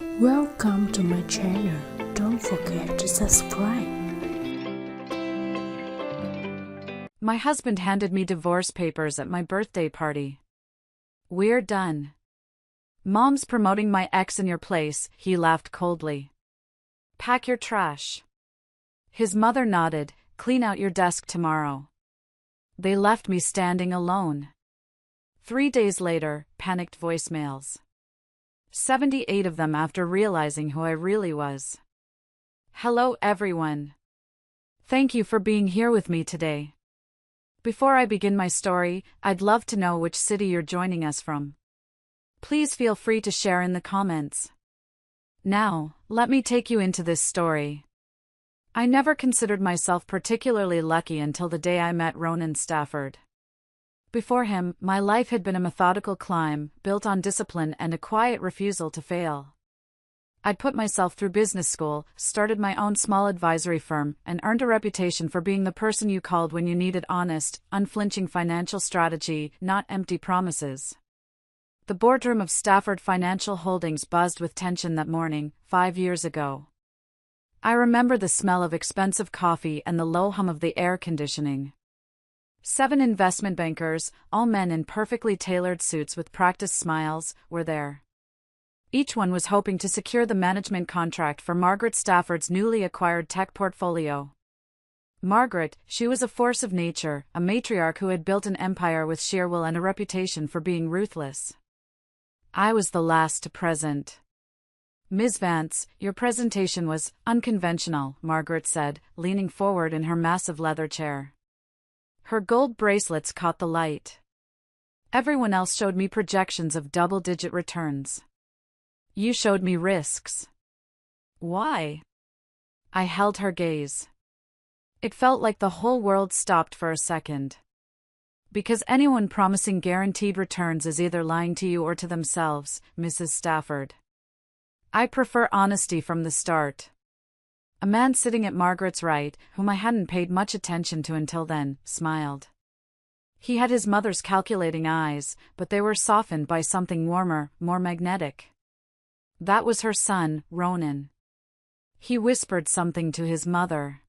Welcome to my channel. Don't forget to subscribe. My husband handed me divorce papers at my birthday party. We're done. Mom's promoting my ex in your place, he laughed coldly. Pack your trash. His mother nodded, clean out your desk tomorrow. They left me standing alone. 3 days later, panicked voicemails. 78 of them after realizing who I really was. Hello everyone. Thank you for being here with me today. Before I begin my story, I'd love to know which city you're joining us from. Please feel free to share in the comments. Now, let me take you into this story. I never considered myself particularly lucky until the day I met Ronan Stafford. Before him, my life had been a methodical climb, built on discipline and a quiet refusal to fail. I'd put myself through business school, started my own small advisory firm, and earned a reputation for being the person you called when you needed honest, unflinching financial strategy, not empty promises. The boardroom of Stafford Financial Holdings buzzed with tension that morning, 5 years ago. I remember the smell of expensive coffee and the low hum of the air conditioning. 7 investment bankers, all men in perfectly tailored suits with practiced smiles, were there. Each one was hoping to secure the management contract for Margaret Stafford's newly acquired tech portfolio. Margaret, she was a force of nature, a matriarch who had built an empire with sheer will and a reputation for being ruthless. I was the last to present. Ms. Vance, your presentation was unconventional, Margaret said, leaning forward in her massive leather chair. Her gold bracelets caught the light. Everyone else showed me projections of double-digit returns. You showed me risks. Why? I held her gaze. It felt like the whole world stopped for a second. Because anyone promising guaranteed returns is either lying to you or to themselves, Mrs. Stafford. I prefer honesty from the start. A man sitting at Margaret's right, whom I hadn't paid much attention to until then, smiled. He had his mother's calculating eyes, but they were softened by something warmer, more magnetic. That was her son, Ronan. He whispered something to his mother.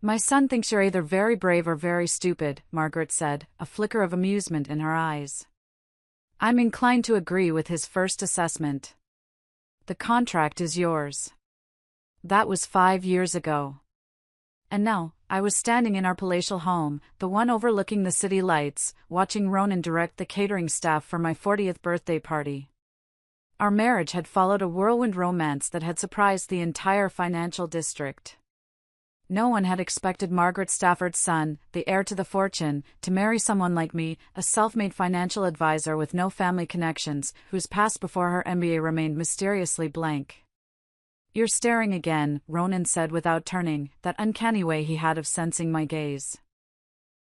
My son thinks you're either very brave or very stupid, Margaret said, a flicker of amusement in her eyes. I'm inclined to agree with his first assessment. The contract is yours. That was 5 years ago. And now, I was standing in our palatial home, the one overlooking the city lights, watching Ronan direct the catering staff for my 40th birthday party. Our marriage had followed a whirlwind romance that had surprised the entire financial district. No one had expected Margaret Stafford's son, the heir to the fortune, to marry someone like me, a self-made financial advisor with no family connections, whose past before her MBA remained mysteriously blank. You're staring again, Ronan said without turning, that uncanny way he had of sensing my gaze.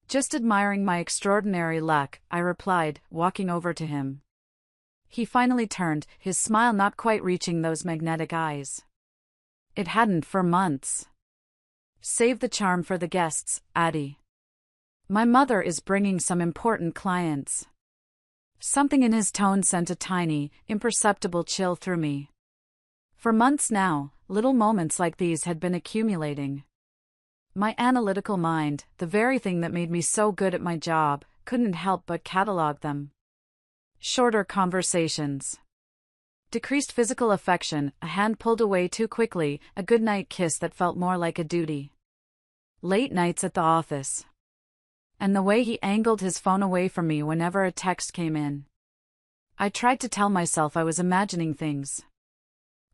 Just admiring my extraordinary luck, I replied, walking over to him. He finally turned, his smile not quite reaching those magnetic eyes. It hadn't for months. Save the charm for the guests, Addie. My mother is bringing some important clients. Something in his tone sent a tiny, imperceptible chill through me. For months now, little moments like these had been accumulating. My analytical mind, the very thing that made me so good at my job, couldn't help but catalog them. Shorter conversations. Decreased physical affection, a hand pulled away too quickly, a goodnight kiss that felt more like a duty. Late nights at the office. And the way he angled his phone away from me whenever a text came in. I tried to tell myself I was imagining things.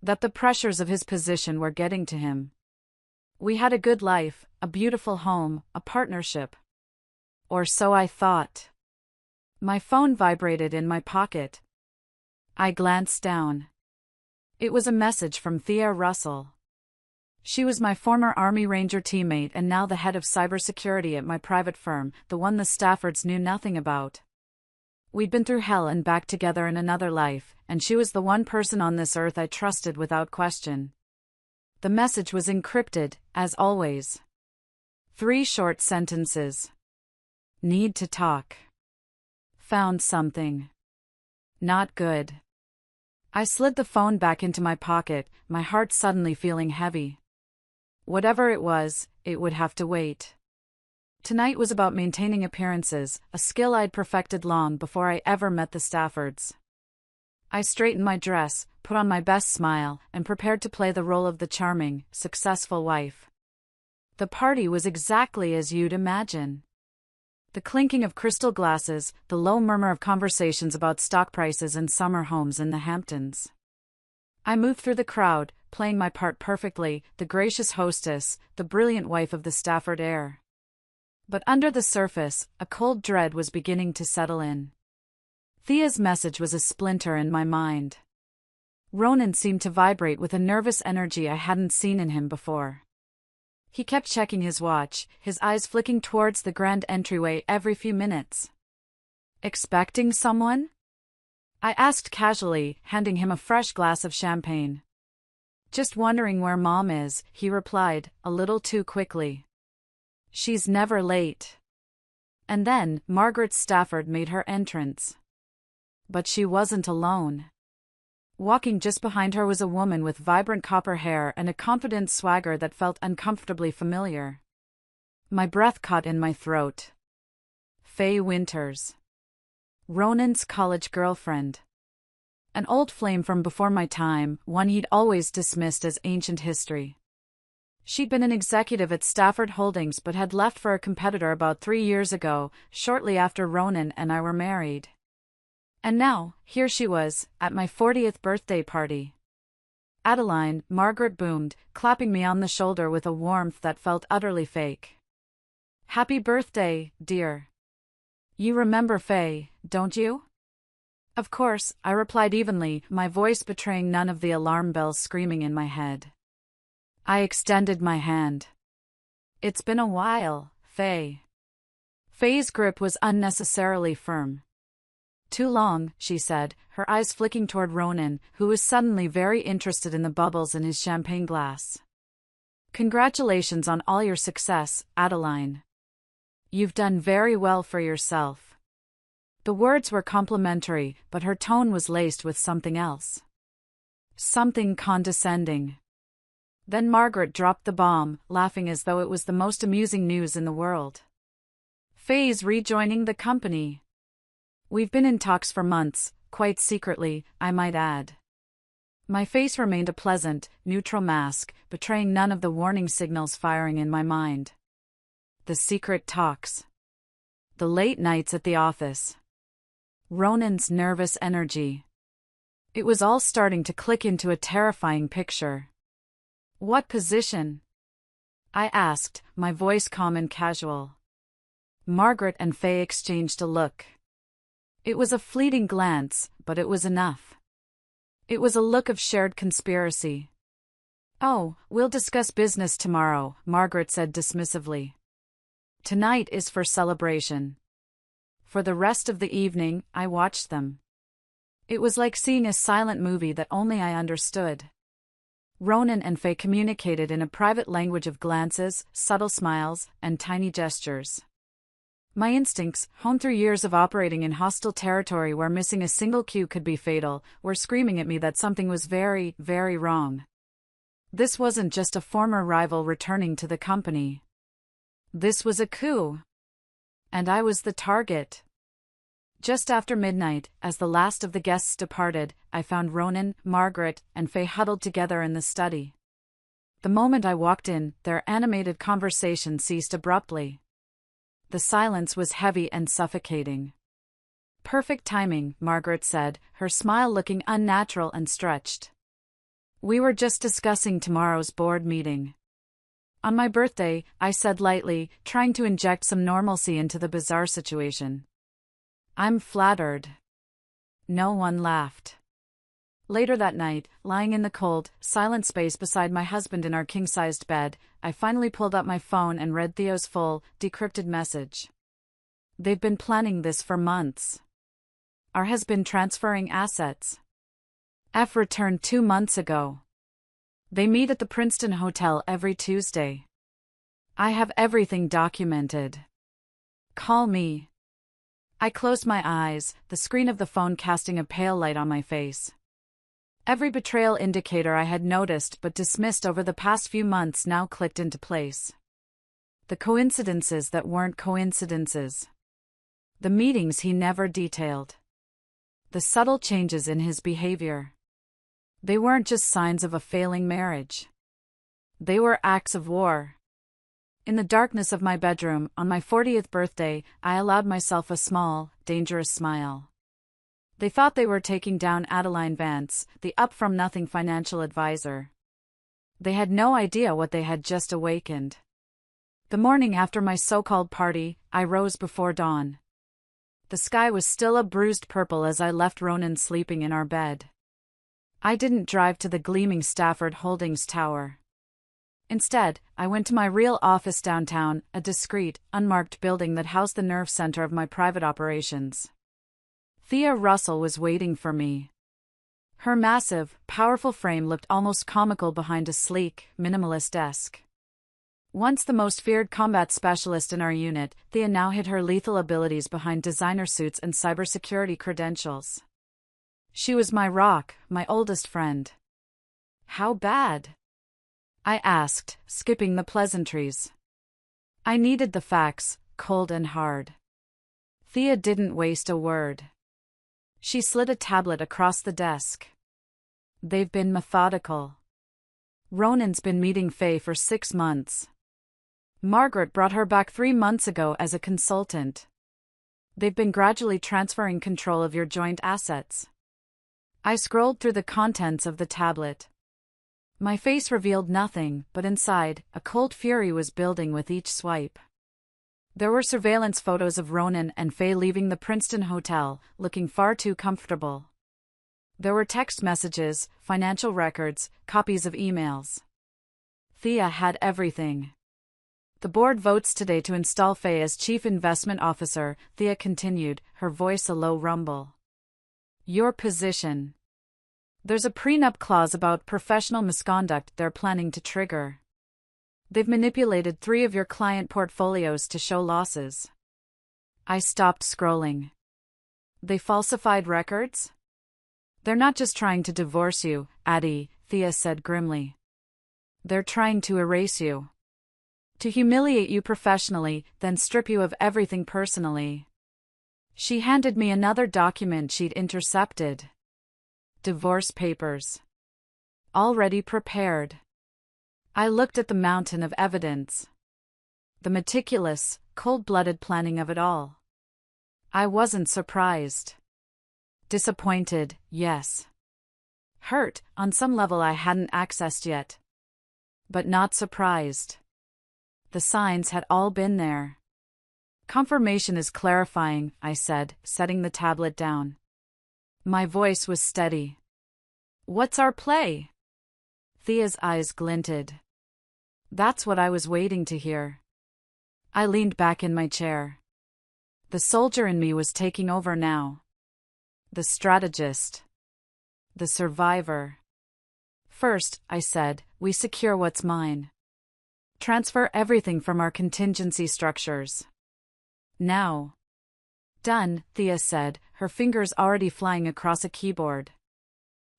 That the pressures of his position were getting to him. We had a good life, a beautiful home, a partnership. Or so I thought. My phone vibrated in my pocket. I glanced down. It was a message from Thea Russell. She was my former Army Ranger teammate and now the head of cybersecurity at my private firm, the one the Staffords knew nothing about. We'd been through hell and back together in another life, and she was the one person on this earth I trusted without question. The message was encrypted, as always. 3 short sentences. Need to talk. Found something. Not good. I slid the phone back into my pocket, my heart suddenly feeling heavy. Whatever it was, it would have to wait. Tonight was about maintaining appearances, a skill I'd perfected long before I ever met the Staffords. I straightened my dress, put on my best smile, and prepared to play the role of the charming, successful wife. The party was exactly as you'd imagine. The clinking of crystal glasses, the low murmur of conversations about stock prices and summer homes in the Hamptons. I moved through the crowd, playing my part perfectly, the gracious hostess, the brilliant wife of the Stafford heir. But under the surface, a cold dread was beginning to settle in. Thea's message was a splinter in my mind. Ronan seemed to vibrate with a nervous energy I hadn't seen in him before. He kept checking his watch, his eyes flicking towards the grand entryway every few minutes. "Expecting someone?" I asked casually, handing him a fresh glass of champagne. "Just wondering where Mom is," he replied, a little too quickly. "She's never late." And then, Margaret Stafford made her entrance. But she wasn't alone. Walking just behind her was a woman with vibrant copper hair and a confident swagger that felt uncomfortably familiar. My breath caught in my throat. Faye Winters. Ronan's college girlfriend. An old flame from before my time, one he'd always dismissed as ancient history. She'd been an executive at Stafford Holdings but had left for a competitor about 3 years ago, shortly after Ronan and I were married. And now, here she was, at my 40th birthday party. "Adeline," Margaret boomed, clapping me on the shoulder with a warmth that felt utterly fake. "Happy birthday, dear. You remember Faye, don't you?" "Of course," I replied evenly, my voice betraying none of the alarm bells screaming in my head. I extended my hand. "It's been a while, Faye." Faye's grip was unnecessarily firm. "Too long," she said, her eyes flicking toward Ronan, who was suddenly very interested in the bubbles in his champagne glass. "Congratulations on all your success, Adeline. You've done very well for yourself." The words were complimentary, but her tone was laced with something else. Something condescending. Then Margaret dropped the bomb, laughing as though it was the most amusing news in the world. "Faye's rejoining the company. We've been in talks for months, quite secretly, I might add." My face remained a pleasant, neutral mask, betraying none of the warning signals firing in my mind. The secret talks. The late nights at the office. Ronan's nervous energy. It was all starting to click into a terrifying picture. "What position?" I asked, my voice calm and casual. Margaret and Faye exchanged a look. It was a fleeting glance, but it was enough. It was a look of shared conspiracy. "Oh, we'll discuss business tomorrow," Margaret said dismissively. "Tonight is for celebration." For the rest of the evening, I watched them. It was like seeing a silent movie that only I understood. Ronan and Faye communicated in a private language of glances, subtle smiles, and tiny gestures. My instincts, honed through years of operating in hostile territory where missing a single cue could be fatal, were screaming at me that something was very, very wrong. This wasn't just a former rival returning to the company. This was a coup. And I was the target. Just after midnight, as the last of the guests departed, I found Ronan, Margaret, and Faye huddled together in the study. The moment I walked in, their animated conversation ceased abruptly. The silence was heavy and suffocating. "Perfect timing," Margaret said, her smile looking unnatural and stretched. "We were just discussing tomorrow's board meeting." "On my birthday," I said lightly, trying to inject some normalcy into the bizarre situation. "I'm flattered." No one laughed. Later that night, lying in the cold, silent space beside my husband in our king-sized bed, I finally pulled up my phone and read Theo's full, decrypted message. "They've been planning this for months. R has been transferring assets. F returned 2 months ago. They meet at the Princeton Hotel every Tuesday. I have everything documented. Call me." I closed my eyes, the screen of the phone casting a pale light on my face. Every betrayal indicator I had noticed but dismissed over the past few months now clicked into place. The coincidences that weren't coincidences. The meetings he never detailed. The subtle changes in his behavior. They weren't just signs of a failing marriage. They were acts of war. In the darkness of my bedroom, on my 40th birthday, I allowed myself a small, dangerous smile. They thought they were taking down Adeline Vance, the up-from-nothing financial advisor. They had no idea what they had just awakened. The morning after my so-called party, I rose before dawn. The sky was still a bruised purple as I left Ronan sleeping in our bed. I didn't drive to the gleaming Stafford Holdings tower. Instead, I went to my real office downtown, a discreet, unmarked building that housed the nerve center of my private operations. Thea Russell was waiting for me. Her massive, powerful frame looked almost comical behind a sleek, minimalist desk. Once the most feared combat specialist in our unit, Thea now hid her lethal abilities behind designer suits and cybersecurity credentials. She was my rock, my oldest friend. How bad? I asked, skipping the pleasantries. I needed the facts, cold and hard. Thea didn't waste a word. She slid a tablet across the desk. They've been methodical. Ronan's been meeting Faye for 6 months. Margaret brought her back 3 months ago as a consultant. They've been gradually transferring control of your joint assets. I scrolled through the contents of the tablet. My face revealed nothing, but inside, a cold fury was building with each swipe. There were surveillance photos of Ronan and Faye leaving the Princeton Hotel, looking far too comfortable. There were text messages, financial records, copies of emails. Thea had everything. The board votes today to install Faye as Chief Investment Officer, Thea continued, her voice a low rumble. Your position. There's a prenup clause about professional misconduct they're planning to trigger. They've manipulated 3 of your client portfolios to show losses. I stopped scrolling. They falsified records? They're not just trying to divorce you, Addie, Thea said grimly. They're trying to erase you. To humiliate you professionally, then strip you of everything personally. She handed me another document she'd intercepted. Divorce papers. Already prepared. I looked at the mountain of evidence. The meticulous, cold-blooded planning of it all. I wasn't surprised. Disappointed, yes. Hurt, on some level I hadn't accessed yet. But not surprised. The signs had all been there. Confirmation is clarifying, I said, setting the tablet down. My voice was steady. What's our play? Thea's eyes glinted. That's what I was waiting to hear. I leaned back in my chair. The soldier in me was taking over now. The strategist. The survivor. First, I said, we secure what's mine. Transfer everything from our contingency structures. Now. Done, Thea said, her fingers already flying across a keyboard.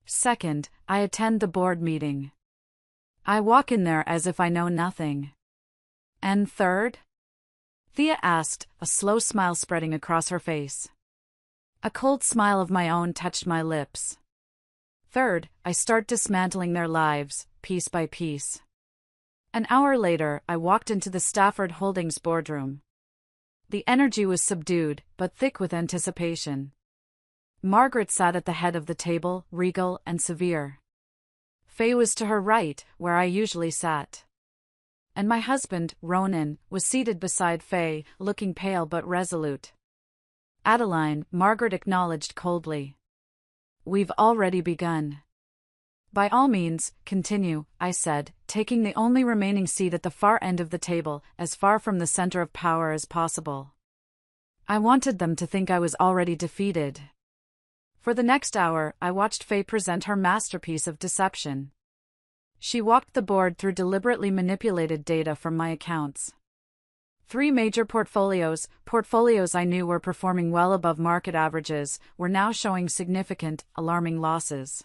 Second, I attend the board meeting. I walk in there as if I know nothing. And third? Thea asked, a slow smile spreading across her face. A cold smile of my own touched my lips. Third, I start dismantling their lives, piece by piece. An hour later, I walked into the Stafford Holdings boardroom. The energy was subdued, but thick with anticipation. Margaret sat at the head of the table, regal and severe. Faye was to her right, where I usually sat. And my husband, Ronan, was seated beside Faye, looking pale but resolute. Adeline, Margaret acknowledged coldly. We've already begun. By all means, continue, I said, taking the only remaining seat at the far end of the table, as far from the center of power as possible. I wanted them to think I was already defeated. For the next hour, I watched Faye present her masterpiece of deception. She walked the board through deliberately manipulated data from my accounts. 3 major portfolios I knew were performing well above market averages, were now showing significant, alarming losses.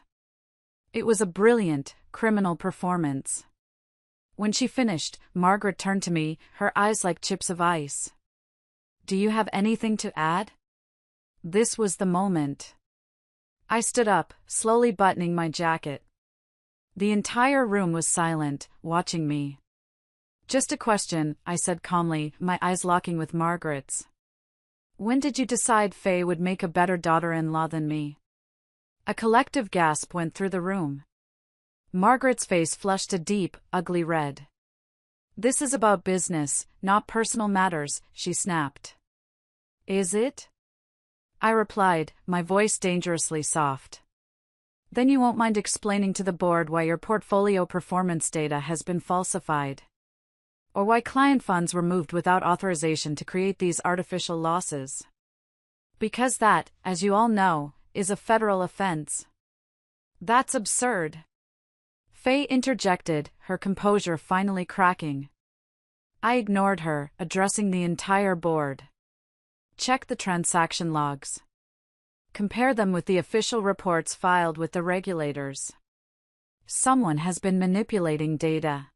It was a brilliant, criminal performance. When she finished, Margaret turned to me, her eyes like chips of ice. Do you have anything to add? This was the moment. I stood up, slowly buttoning my jacket. The entire room was silent, watching me. Just a question, I said calmly, my eyes locking with Margaret's. When did you decide Faye would make a better daughter-in-law than me? A collective gasp went through the room. Margaret's face flushed a deep, ugly red. This is about business, not personal matters, she snapped. Is it? I replied, my voice dangerously soft. Then you won't mind explaining to the board why your portfolio performance data has been falsified. Or why client funds were moved without authorization to create these artificial losses. Because that, as you all know, is a federal offense. That's absurd. Faye interjected, her composure finally cracking. I ignored her, addressing the entire board. Check the transaction logs. Compare them with the official reports filed with the regulators. Someone has been manipulating data.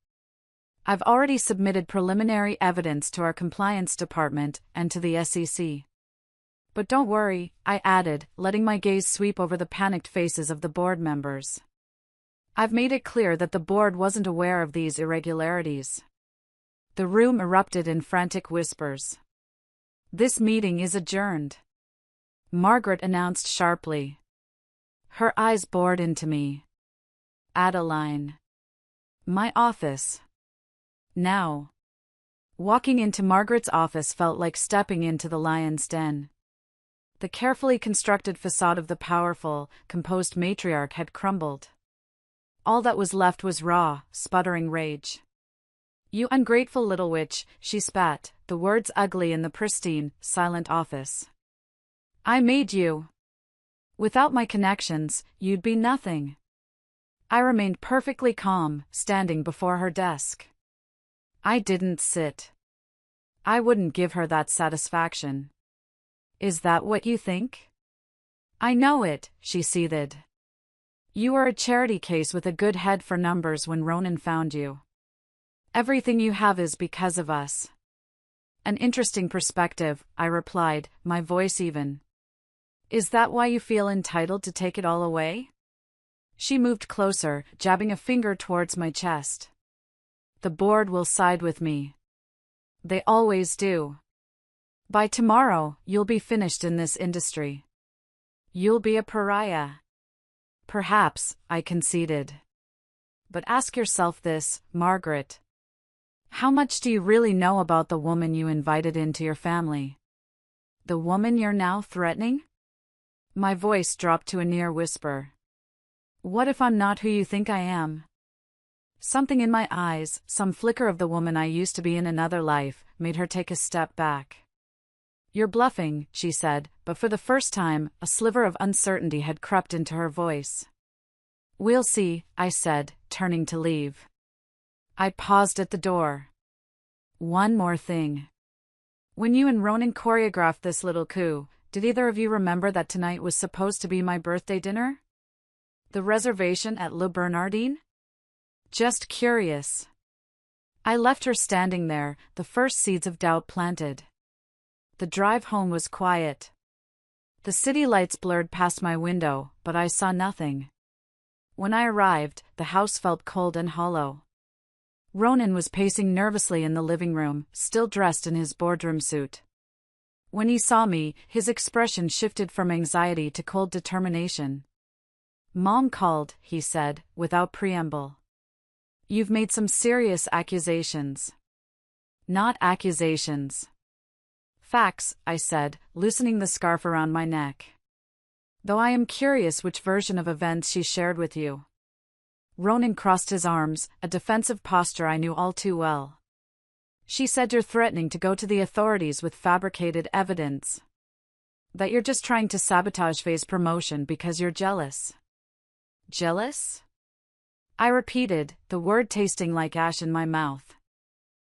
I've already submitted preliminary evidence to our compliance department and to the SEC. But don't worry, I added, letting my gaze sweep over the panicked faces of the board members. I've made it clear that the board wasn't aware of these irregularities. The room erupted in frantic whispers. This meeting is adjourned, Margaret announced sharply. Her eyes bored into me. Adeline. My office. Now. Walking into Margaret's office felt like stepping into the lion's den. The carefully constructed facade of the powerful, composed matriarch had crumbled. All that was left was raw, sputtering rage. You ungrateful little witch, she spat, the words ugly in the pristine, silent office. I made you. Without my connections, you'd be nothing. I remained perfectly calm, standing before her desk. I didn't sit. I wouldn't give her that satisfaction. Is that what you think? I know it, she seethed. You were a charity case with a good head for numbers when Ronan found you. Everything you have is because of us. An interesting perspective, I replied, my voice even. Is that why you feel entitled to take it all away? She moved closer, jabbing a finger towards my chest. The board will side with me. They always do. By tomorrow, you'll be finished in this industry. You'll be a pariah. Perhaps, I conceded. But ask yourself this, Margaret. How much do you really know about the woman you invited into your family? The woman you're now threatening? My voice dropped to a near whisper. What if I'm not who you think I am? Something in my eyes, some flicker of the woman I used to be in another life, made her take a step back. You're bluffing, she said, but for the first time, a sliver of uncertainty had crept into her voice. We'll see, I said, turning to leave. I paused at the door. One more thing. When you and Ronan choreographed this little coup, did either of you remember that tonight was supposed to be my birthday dinner? The reservation at Le Bernardin? Just curious. I left her standing there, the first seeds of doubt planted. The drive home was quiet. The city lights blurred past my window, but I saw nothing. When I arrived, the house felt cold and hollow. Ronan was pacing nervously in the living room, still dressed in his boardroom suit. When he saw me, his expression shifted from anxiety to cold determination. Mom called, he said, without preamble. You've made some serious accusations. Not accusations. Facts, I said, loosening the scarf around my neck. Though I am curious which version of events she shared with you. Ronan crossed his arms, a defensive posture I knew all too well. She said you're threatening to go to the authorities with fabricated evidence. That you're just trying to sabotage Faye's promotion because you're jealous. Jealous? I repeated, the word tasting like ash in my mouth.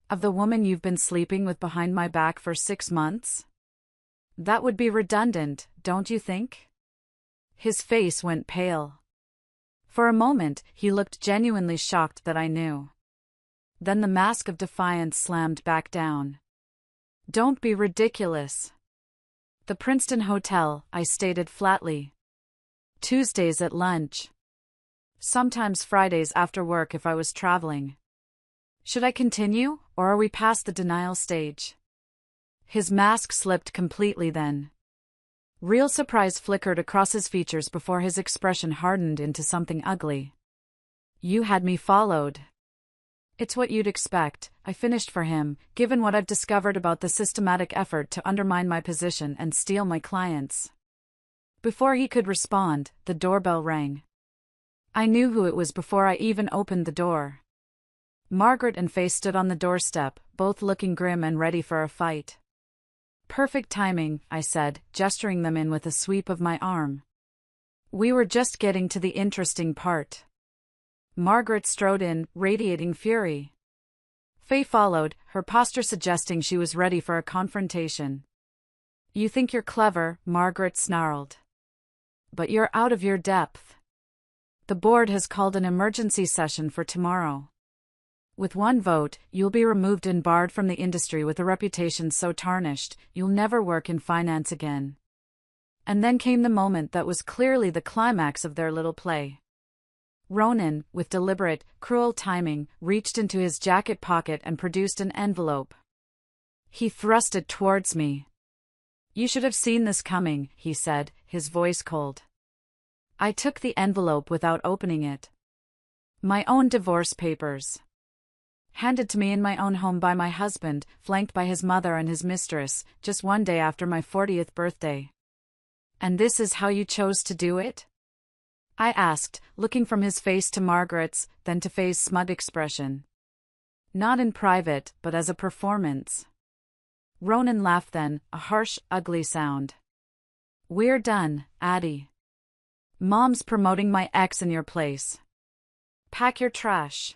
Of the woman you've been sleeping with behind my back for 6 months? That would be redundant, don't you think? His face went pale. For a moment, he looked genuinely shocked that I knew. Then the mask of defiance slammed back down. "Don't be ridiculous." "The Princeton Hotel," I stated flatly. "Tuesdays at lunch. Sometimes Fridays after work if I was traveling." "Should I continue, or are we past the denial stage?" His mask slipped completely then. Real surprise flickered across his features before his expression hardened into something ugly. "You had me followed." "It's what you'd expect," I finished for him, "given what I've discovered about the systematic effort to undermine my position and steal my clients." Before he could respond, the doorbell rang. I knew who it was before I even opened the door. Margaret and Faye stood on the doorstep, both looking grim and ready for a fight. "Perfect timing," I said, gesturing them in with a sweep of my arm. We were just getting to the interesting part. Margaret strode in, radiating fury. Faye followed, her posture suggesting she was ready for a confrontation. "You think you're clever," Margaret snarled. "But you're out of your depth. The board has called an emergency session for tomorrow. With one vote, you'll be removed and barred from the industry with a reputation so tarnished, you'll never work in finance again." And then came the moment that was clearly the climax of their little play. Ronan, with deliberate, cruel timing, reached into his jacket pocket and produced an envelope. He thrust it towards me. "You should have seen this coming," he said, his voice cold. I took the envelope without opening it. My own divorce papers. Handed to me in my own home by my husband, flanked by his mother and his mistress, just one day after my 40th birthday. "And this is how you chose to do it?" I asked, looking from his face to Margaret's, then to Faye's smug expression. "Not in private, but as a performance." Ronan laughed then, a harsh, ugly sound. "We're done, Addie. Mom's promoting my ex in your place. Pack your trash."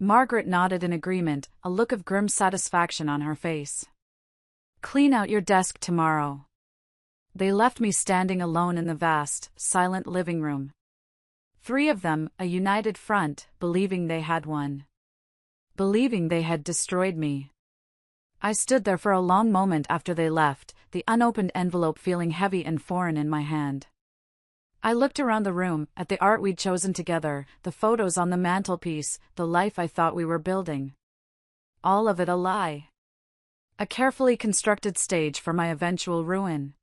Margaret nodded in agreement, a look of grim satisfaction on her face. "Clean out your desk tomorrow." They left me standing alone in the vast, silent living room. Three of them, a united front, believing they had won. Believing they had destroyed me. I stood there for a long moment after they left, the unopened envelope feeling heavy and foreign in my hand. I looked around the room, at the art we'd chosen together, the photos on the mantelpiece, the life I thought we were building. All of it a lie. A carefully constructed stage for my eventual ruin.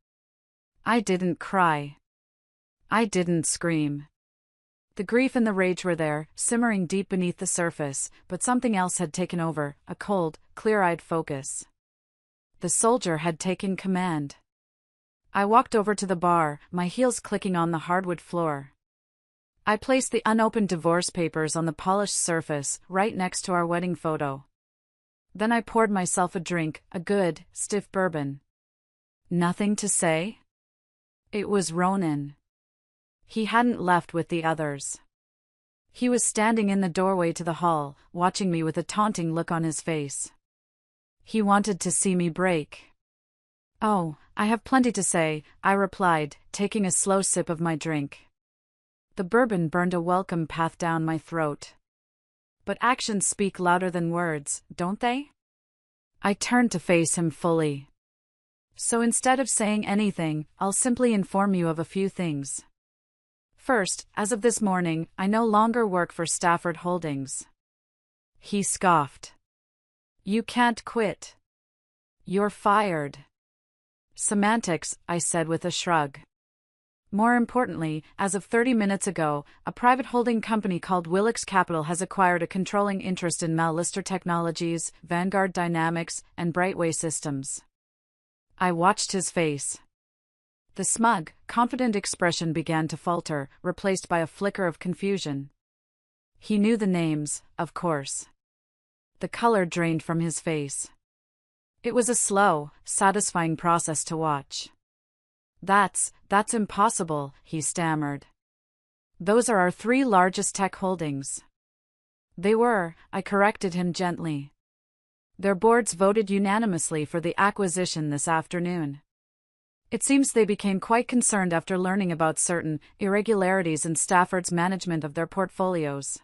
I didn't cry. I didn't scream. The grief and the rage were there, simmering deep beneath the surface, but something else had taken over, a cold, clear-eyed focus. The soldier had taken command. I walked over to the bar, my heels clicking on the hardwood floor. I placed the unopened divorce papers on the polished surface, right next to our wedding photo. Then I poured myself a drink, a good, stiff bourbon. Nothing to say? It was Ronan. He hadn't left with the others. He was standing in the doorway to the hall, watching me with a taunting look on his face. He wanted to see me break. "Oh, I have plenty to say," I replied, taking a slow sip of my drink. The bourbon burned a welcome path down my throat. But actions speak louder than words, don't they? I turned to face him fully. "So instead of saying anything, I'll simply inform you of a few things. First, as of this morning, I no longer work for Stafford Holdings." He scoffed. "You can't quit. You're fired." "Semantics," I said with a shrug. "More importantly, as of 30 minutes ago, a private holding company called Willix Capital has acquired a controlling interest in Lister Technologies, Vanguard Dynamics, and Brightway Systems." I watched his face. The smug, confident expression began to falter, replaced by a flicker of confusion. He knew the names, of course. The color drained from his face. It was a slow, satisfying process to watch. That's impossible," he stammered. "Those are our three largest tech holdings." "They were," I corrected him gently. "Their boards voted unanimously for the acquisition this afternoon." It seems they became quite concerned after learning about certain irregularities in Stafford's management of their portfolios.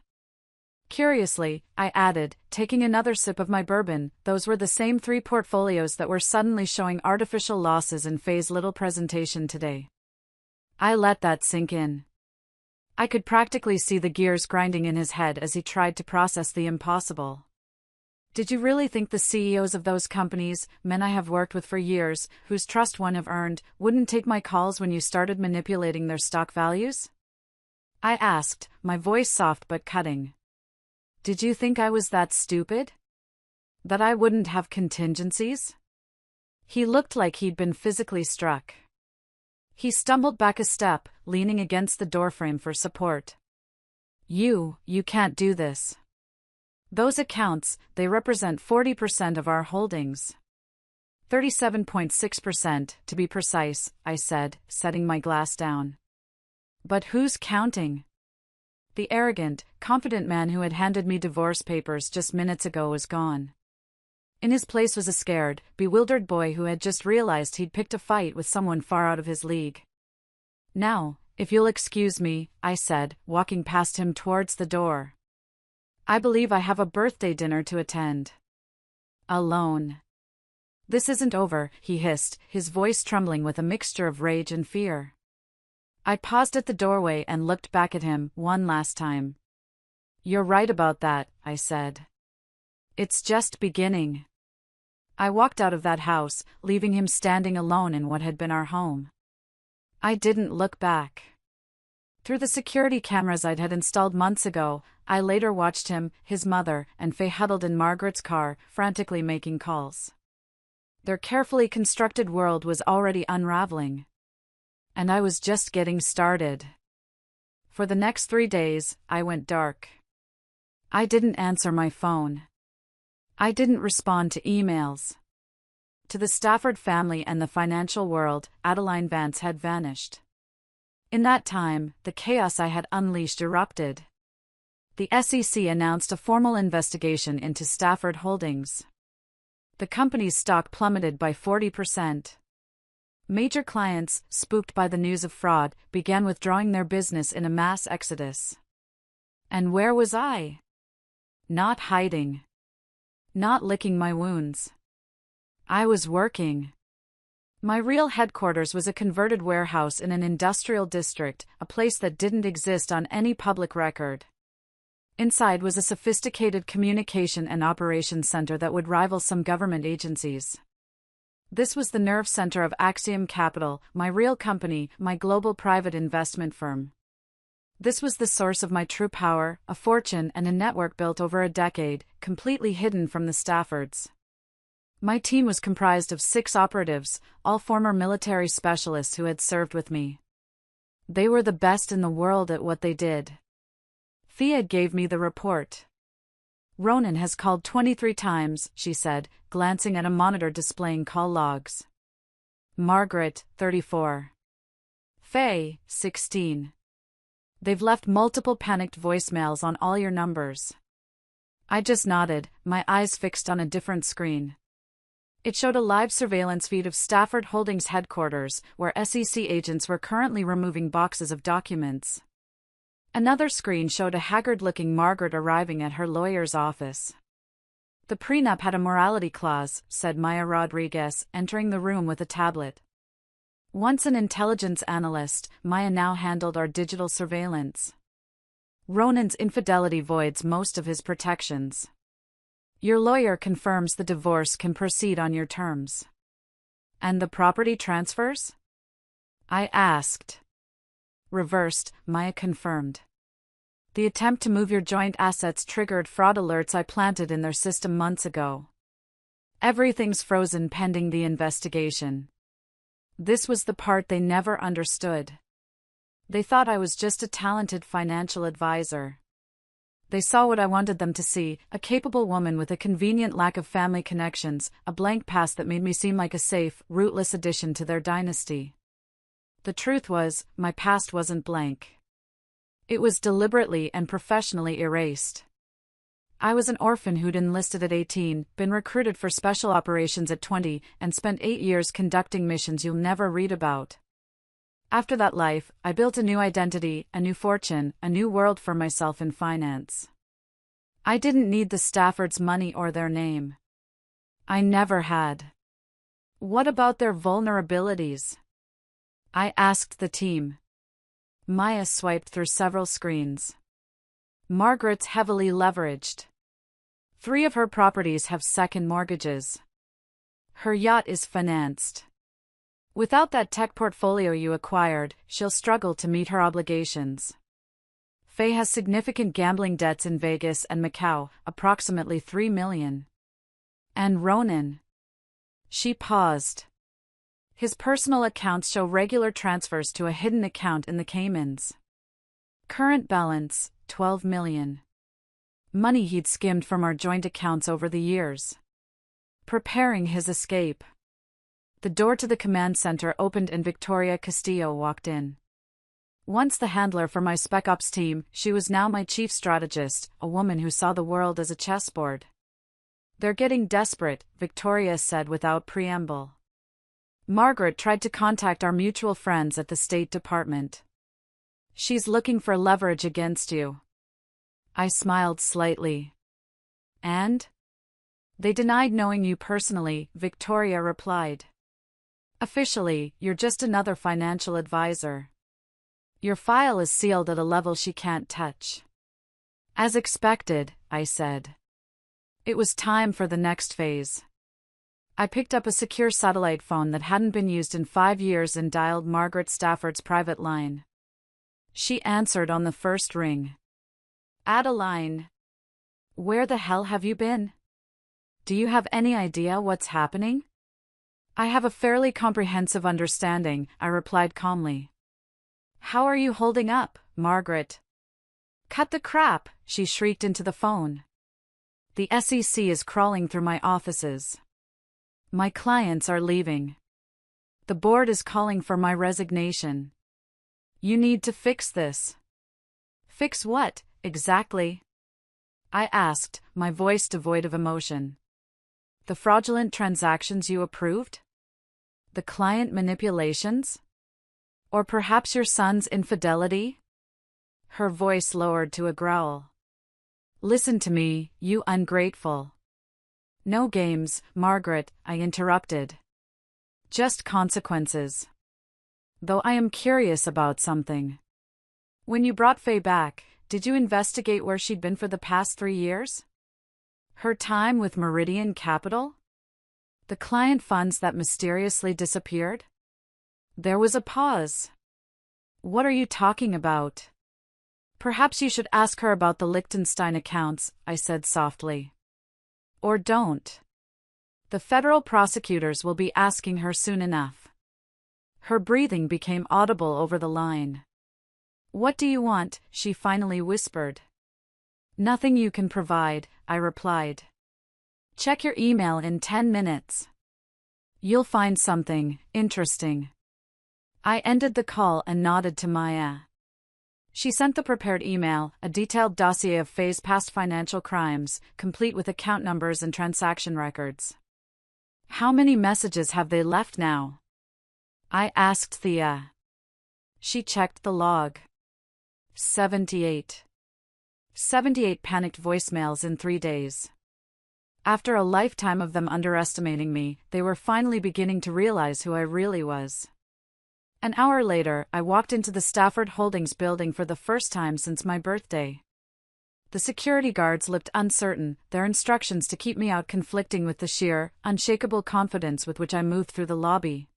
Curiously, I added, taking another sip of my bourbon, those were the same 3 portfolios that were suddenly showing artificial losses in Faye's little presentation today. I let that sink in. I could practically see the gears grinding in his head as he tried to process the impossible. Did you really think the CEOs of those companies, men I have worked with for years, whose trust one have earned, wouldn't take my calls when you started manipulating their stock values? I asked, my voice soft but cutting. Did you think I was that stupid? That I wouldn't have contingencies? He looked like he'd been physically struck. He stumbled back a step, leaning against the doorframe for support. You can't do this. Those accounts, they represent 40% of our holdings. 37.6% to be precise, I said, setting my glass down. But who's counting? The arrogant, confident man who had handed me divorce papers just minutes ago was gone. In his place was a scared, bewildered boy who had just realized he'd picked a fight with someone far out of his league. Now, if you'll excuse me, I said, walking past him towards the door. I believe I have a birthday dinner to attend. Alone. This isn't over, he hissed, his voice trembling with a mixture of rage and fear. I paused at the doorway and looked back at him one last time. You're right about that, I said. It's just beginning. I walked out of that house, leaving him standing alone in what had been our home. I didn't look back. Through the security cameras I'd had installed months ago, I later watched him, his mother, and Faye huddled in Margaret's car, frantically making calls. Their carefully constructed world was already unraveling. And I was just getting started. For the next 3 days, I went dark. I didn't answer my phone. I didn't respond to emails. To the Stafford family and the financial world, Adeline Vance had vanished. In that time, the chaos I had unleashed erupted. The SEC announced a formal investigation into Stafford Holdings. The company's stock plummeted by 40%. Major clients, spooked by the news of fraud, began withdrawing their business in a mass exodus. And where was I? Not hiding. Not licking my wounds. I was working. My real headquarters was a converted warehouse in an industrial district, a place that didn't exist on any public record. Inside was a sophisticated communication and operations center that would rival some government agencies. This was the nerve center of Axiom Capital, my real company, my global private investment firm. This was the source of my true power, a fortune and a network built over a decade, completely hidden from the Staffords. My team was comprised of 6 operatives, all former military specialists who had served with me. They were the best in the world at what they did. Thea gave me the report. Ronan has called 23 times, she said, glancing at a monitor displaying call logs. Margaret, 34. Faye, 16. They've left multiple panicked voicemails on all your numbers. I just nodded, my eyes fixed on a different screen. It showed a live surveillance feed of Stafford Holdings headquarters, where SEC agents were currently removing boxes of documents. Another screen showed a haggard-looking Margaret arriving at her lawyer's office. The prenup had a morality clause, said Maya Rodriguez, entering the room with a tablet. Once an intelligence analyst, Maya now handled our digital surveillance. Ronan's infidelity voids most of his protections. Your lawyer confirms the divorce can proceed on your terms. And the property transfers? I asked. Reversed, Maya confirmed. The attempt to move your joint assets triggered fraud alerts I planted in their system months ago. Everything's frozen pending the investigation. This was the part they never understood. They thought I was just a talented financial advisor. They saw what I wanted them to see, a capable woman with a convenient lack of family connections, a blank past that made me seem like a safe, rootless addition to their dynasty. The truth was, my past wasn't blank. It was deliberately and professionally erased. I was an orphan who'd enlisted at 18, been recruited for special operations at 20, and spent 8 years conducting missions you'll never read about. After that life, I built a new identity, a new fortune, a new world for myself in finance. I didn't need the Staffords' money or their name. I never had. What about their vulnerabilities? I asked the team. Maya swiped through several screens. Margaret's heavily leveraged. 3 of her properties have second mortgages. Her yacht is financed. Without that tech portfolio you acquired, she'll struggle to meet her obligations. Faye has significant gambling debts in Vegas and Macau, approximately $3 million. And Ronan. She paused. His personal accounts show regular transfers to a hidden account in the Caymans. Current balance, $12 million. Money he'd skimmed from our joint accounts over the years. Preparing his escape. The door to the command center opened and Victoria Castillo walked in. Once the handler for my Spec Ops team, she was now my chief strategist, a woman who saw the world as a chessboard. They're getting desperate, Victoria said without preamble. Margaret tried to contact our mutual friends at the State Department. She's looking for leverage against you. I smiled slightly. And? They denied knowing you personally, Victoria replied. Officially, you're just another financial advisor. Your file is sealed at a level she can't touch. As expected, I said. It was time for the next phase. I picked up a secure satellite phone that hadn't been used in 5 years and dialed Margaret Stafford's private line. She answered on the first ring. Adeline. Where the hell have you been? Do you have any idea what's happening? I have a fairly comprehensive understanding, I replied calmly. How are you holding up, Margaret? Cut the crap, she shrieked into the phone. The SEC is crawling through my offices. My clients are leaving. The board is calling for my resignation. You need to fix this. Fix what, exactly? I asked, my voice devoid of emotion. The fraudulent transactions you approved? The client manipulations? Or perhaps your son's infidelity? Her voice lowered to a growl. Listen to me, you ungrateful. No games, Margaret, I interrupted. Just consequences. Though I am curious about something. When you brought Faye back, did you investigate where she'd been for the past 3 years? Her time with Meridian Capital? The client funds that mysteriously disappeared? There was a pause. What are you talking about? Perhaps you should ask her about the Liechtenstein accounts, I said softly. Or don't. The federal prosecutors will be asking her soon enough. Her breathing became audible over the line. What do you want? She finally whispered. Nothing you can provide, I replied. Check your email in 10 minutes. You'll find something interesting. I ended the call and nodded to Maya. She sent the prepared email, a detailed dossier of Faye's past financial crimes, complete with account numbers and transaction records. How many messages have they left now? I asked Thea. She checked the log. 78. 78 panicked voicemails in 3 days. After a lifetime of them underestimating me, they were finally beginning to realize who I really was. An hour later, I walked into the Stafford Holdings building for the first time since my birthday. The security guards looked uncertain, their instructions to keep me out conflicting with the sheer, unshakable confidence with which I moved through the lobby.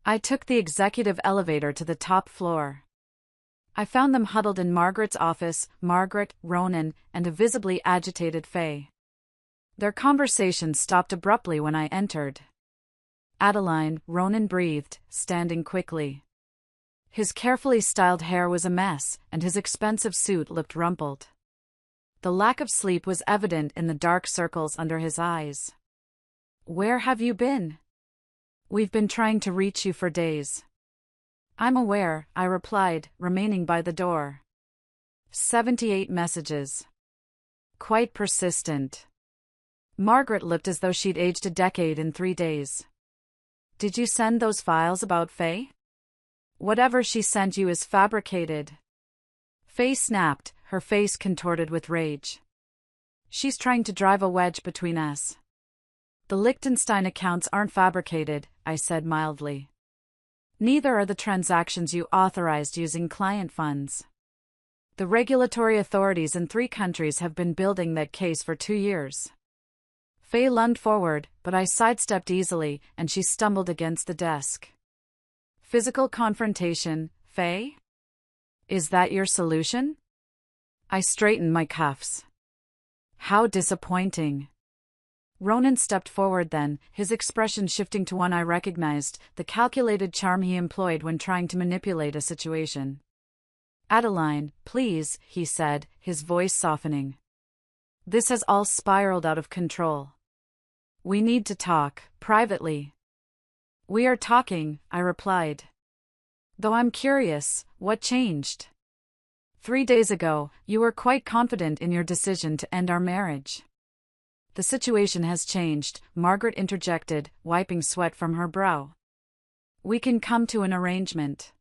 I took the executive elevator to the top floor. I found them huddled in Margaret's office, Margaret, Ronan, and a visibly agitated Faye. Their conversation stopped abruptly when I entered. Adeline, Ronan breathed, standing quickly. His carefully styled hair was a mess, and his expensive suit looked rumpled. The lack of sleep was evident in the dark circles under his eyes. Where have you been? We've been trying to reach you for days. I'm aware, I replied, remaining by the door. 78 messages. Quite persistent. Margaret looked as though she'd aged a decade in 3 days. Did you send those files about Faye? Whatever she sent you is fabricated. Faye snapped, her face contorted with rage. She's trying to drive a wedge between us. The Liechtenstein accounts aren't fabricated, I said mildly. Neither are the transactions you authorized using client funds. The regulatory authorities in 3 countries have been building that case for 2 years. Faye lunged forward, but I sidestepped easily, and she stumbled against the desk. Physical confrontation, Faye? Is that your solution? I straightened my cuffs. How disappointing. Ronan stepped forward then, his expression shifting to one I recognized, the calculated charm he employed when trying to manipulate a situation. Adeline, please, he said, his voice softening. This has all spiraled out of control. We need to talk, privately. We are talking, I replied. Though I'm curious, what changed? 3 days ago, you were quite confident in your decision to end our marriage. The situation has changed, Margaret interjected, wiping sweat from her brow. We can come to an arrangement.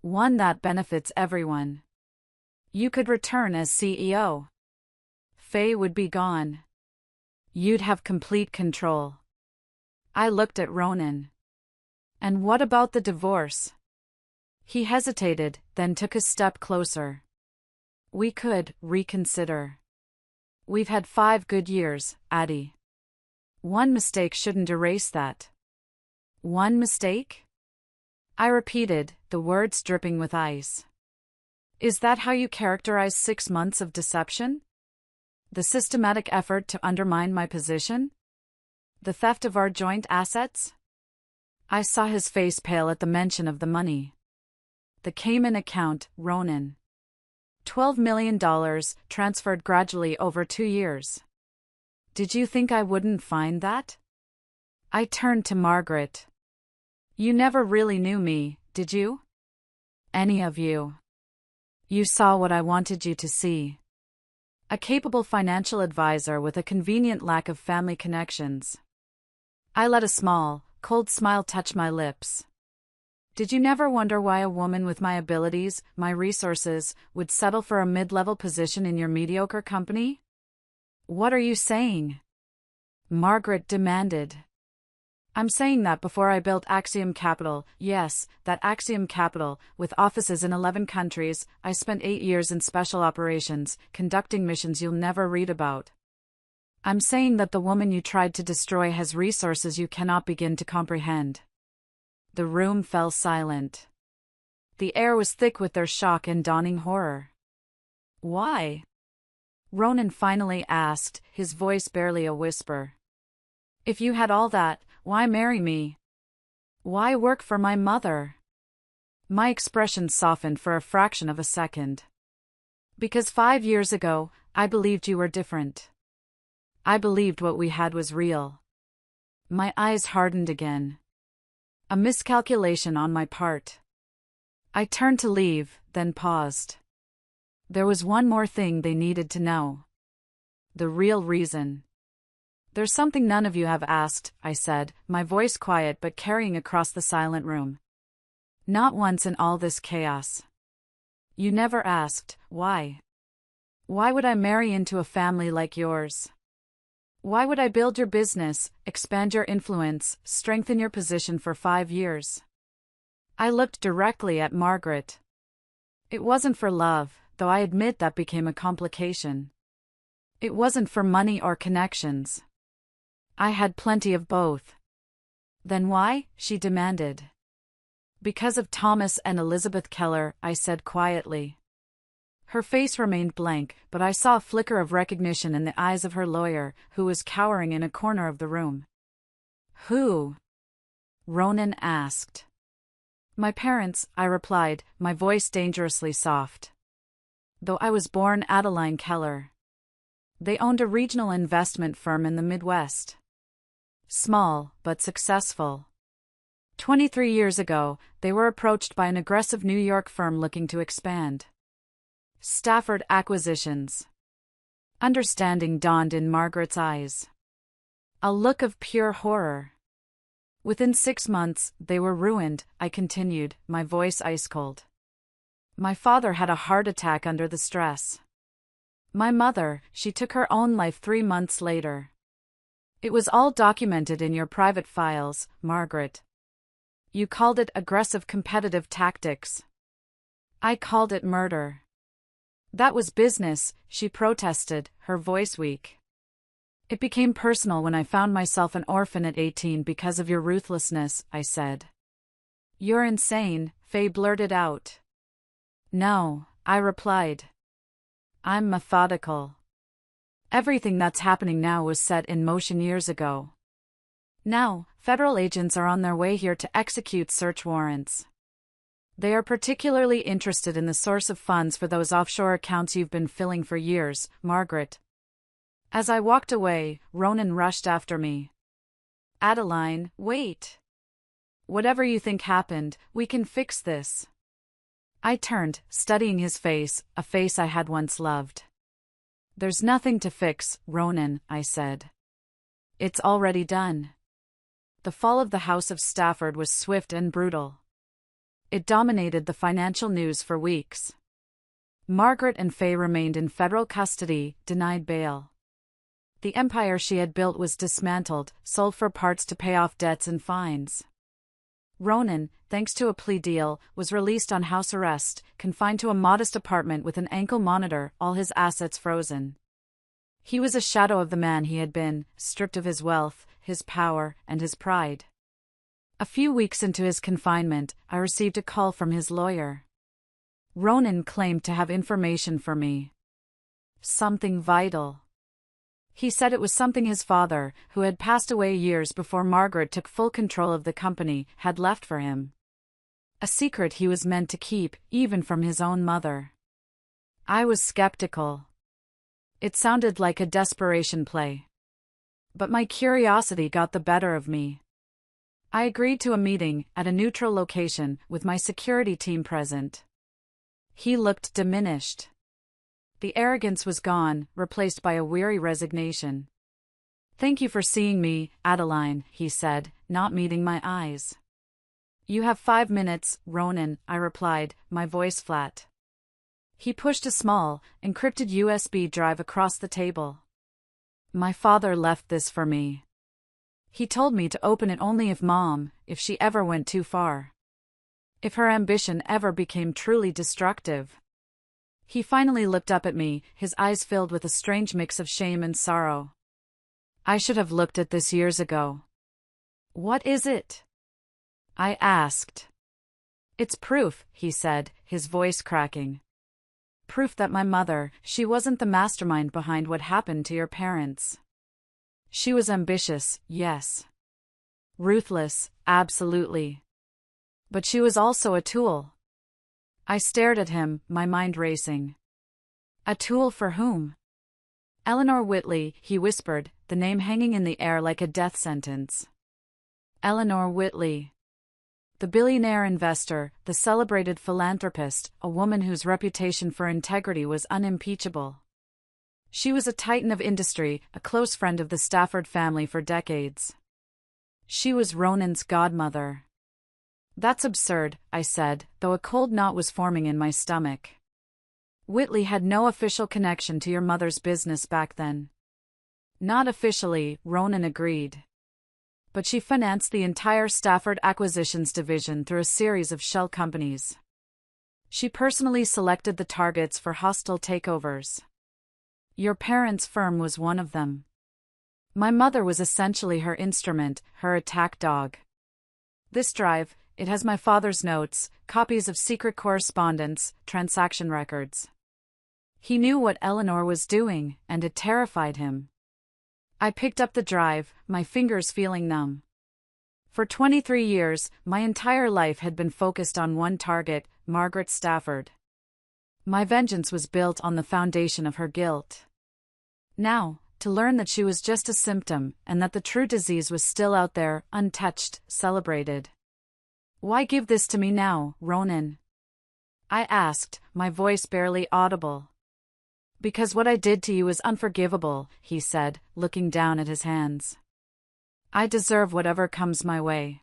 One that benefits everyone. You could return as CEO. Faye would be gone. You'd have complete control. I looked at Ronan. And what about the divorce? He hesitated, then took a step closer. We could reconsider. We've had 5 good years, Addie. One mistake shouldn't erase that. One mistake? I repeated, the words dripping with ice. Is that how you characterize 6 months of deception? The systematic effort to undermine my position? The theft of our joint assets? I saw his face pale at the mention of the money. The Cayman account, Ronan. $12 million, transferred gradually over 2 years. Did you think I wouldn't find that? I turned to Margaret. You never really knew me, did you? Any of you. You saw what I wanted you to see. A capable financial advisor with a convenient lack of family connections. I let a small, cold smile touch my lips. Did you never wonder why a woman with my abilities, my resources, would settle for a mid-level position in your mediocre company? What are you saying? Margaret demanded. I'm saying that before I built Axiom Capital, yes, that Axiom Capital, with offices in 11 countries, I spent 8 years in special operations, conducting missions you'll never read about. I'm saying that the woman you tried to destroy has resources you cannot begin to comprehend. The room fell silent. The air was thick with their shock and dawning horror. Why? Ronan finally asked, his voice barely a whisper. If you had all that, why marry me? Why work for my mother? My expression softened for a fraction of a second. Because 5 years ago, I believed you were different. I believed what we had was real. My eyes hardened again. A miscalculation on my part. I turned to leave, then paused. There was one more thing they needed to know. The real reason. There's something none of you have asked, I said, my voice quiet but carrying across the silent room. Not once in all this chaos. You never asked, why? Why would I marry into a family like yours? Why would I build your business, expand your influence, strengthen your position for 5 years? I looked directly at Margaret. It wasn't for love, though I admit that became a complication. It wasn't for money or connections. I had plenty of both. Then why? She demanded. Because of Thomas and Elizabeth Keller, I said quietly. Her face remained blank, but I saw a flicker of recognition in the eyes of her lawyer, who was cowering in a corner of the room. Who? Ronan asked. My parents, I replied, my voice dangerously soft. Though I was born Adeline Keller. They owned a regional investment firm in the Midwest. Small, but successful. 23 years ago, they were approached by an aggressive New York firm looking to expand. Stafford Acquisitions. Understanding dawned in Margaret's eyes. A look of pure horror. Within 6 months, they were ruined, I continued, my voice ice-cold. My father had a heart attack under the stress. My mother, she took her own life 3 months later. It was all documented in your private files, Margaret. You called it aggressive competitive tactics. I called it murder. That was business, she protested, her voice weak. It became personal when I found myself an orphan at 18 because of your ruthlessness, I said. You're insane, Faye blurted out. No, I replied. I'm methodical. Everything that's happening now was set in motion years ago. Now, federal agents are on their way here to execute search warrants. They are particularly interested in the source of funds for those offshore accounts you've been filling for years, Margaret. As I walked away, Ronan rushed after me. Adeline, wait. Whatever you think happened, we can fix this. I turned, studying his face, a face I had once loved. There's nothing to fix, Ronan, I said. It's already done. The fall of the House of Stafford was swift and brutal. It dominated the financial news for weeks. Margaret and Faye remained in federal custody, denied bail. The empire she had built was dismantled, sold for parts to pay off debts and fines. Ronan, thanks to a plea deal, was released on house arrest, confined to a modest apartment with an ankle monitor, all his assets frozen. He was a shadow of the man he had been, stripped of his wealth, his power, and his pride. A few weeks into his confinement, I received a call from his lawyer. Ronan claimed to have information for me. Something vital. He said it was something his father, who had passed away years before Margaret took full control of the company, had left for him. A secret he was meant to keep, even from his own mother. I was skeptical. It sounded like a desperation play. But my curiosity got the better of me. I agreed to a meeting, at a neutral location, with my security team present. He looked diminished. The arrogance was gone, replaced by a weary resignation. Thank you for seeing me, Adeline, he said, not meeting my eyes. You have 5 minutes, Ronan, I replied, my voice flat. He pushed a small, encrypted USB drive across the table. My father left this for me. He told me to open it only if she ever went too far. If her ambition ever became truly destructive. He finally looked up at me, his eyes filled with a strange mix of shame and sorrow. I should have looked at this years ago. What is it? I asked. It's proof, he said, his voice cracking. Proof that my mother, she wasn't the mastermind behind what happened to your parents. She was ambitious, yes. Ruthless, absolutely. But she was also a tool. I stared at him, my mind racing. A tool for whom? Eleanor Whitley, he whispered, the name hanging in the air like a death sentence. Eleanor Whitley. The billionaire investor, the celebrated philanthropist, a woman whose reputation for integrity was unimpeachable. She was a titan of industry, a close friend of the Stafford family for decades. She was Ronan's godmother. That's absurd, I said, though a cold knot was forming in my stomach. Whitley had no official connection to your mother's business back then. Not officially, Ronan agreed. But she financed the entire Stafford Acquisitions division through a series of shell companies. She personally selected the targets for hostile takeovers. Your parents' firm was one of them. My mother was essentially her instrument, her attack dog. This drive, it has my father's notes, copies of secret correspondence, transaction records. He knew what Eleanor was doing, and it terrified him. I picked up the drive, my fingers feeling numb. For 23 years, my entire life had been focused on one target, Margaret Stafford. My vengeance was built on the foundation of her guilt. Now, to learn that she was just a symptom, and that the true disease was still out there, untouched, celebrated. Why give this to me now, Ronan? I asked, my voice barely audible. Because what I did to you is unforgivable, he said, looking down at his hands. I deserve whatever comes my way.